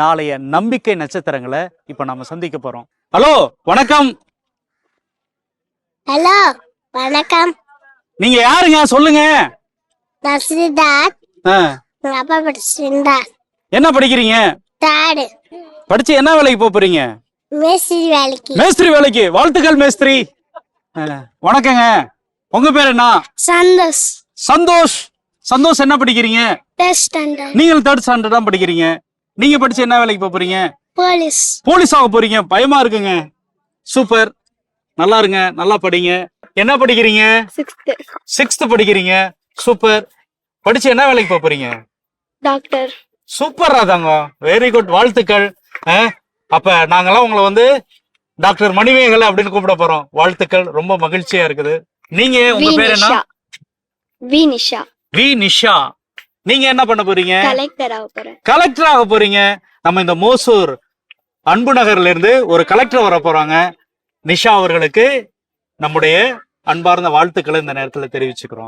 நாளைய நம்பிக்கை நட்சத்திரங்களை இப்ப நம்ம சந்திக்க போறோம். ஹலோ, வணக்கம். ஹலோ, வணக்கம். நீங்க யாருங்க சொல்லுங்க? நான் சித்தார்த். உங்க அப்பா பேர் சித்தார்த். என்ன படிக்கிறீங்க? தாடு. படிச்சு என்ன வேலைக்கு போறீங்க? மேஸ்திரி வேலைக்கு. மேஸ்திரி வேலைக்கு. வாழ்த்துக்கள் மேஸ்திரி. வணக்கங்க. உங்க பேர் என்ன? சந்தோஷ். சந்தோஷ். சந்தோஷ் என்ன படிக்கிறீங்க? Third standard. நீங்க தேர்ட் ஸ்டாண்டர்ட் தான் படிக்கிறீங்க. நீங்க படிச்சு என்ன வேலைக்கு போறீங்க? போலீஸ். போலீஸ் ஆக போறீங்க. பயமா இருக்குங்க. சூப்பர். நல்லா இருங்க, நல்லா படிங்க. என்ன படிக்கிறீங்க? 6th படிக்கிறீங்க. சூப்பர். படிச்சு என்ன வேலைக்கு போறீங்க? டாக்டர். சூப்பரா தாங்க. Very good. வாழ்த்துக்கள். அப்ப நாங்கெல்லாம் உங்களை வந்து டாக்டர் மணிமேகலை அப்படின்னு கூப்பிட போறோம். வாழ்த்துக்கள். ரொம்ப மகிழ்ச்சியா இருக்குது. நீங்க உங்க பேர் என்ன? வி நிஷா. வி நிஷா. நீங்க என்ன பண்ண போறீங்க? கலெக்டர் ஆக போறேன். கலெக்டர் ஆக போறீங்க. நம்ம இந்த மோசூர் அன்பு நகர்ல இருந்து ஒரு கலெக்டர் வர போறாங்க. நிஷா அவர்களுக்கு நம்முடைய அன்பார்ந்த வாழ்த்துக்களை இந்த நேரத்துல தெரிவிச்சுக்கிறோம்.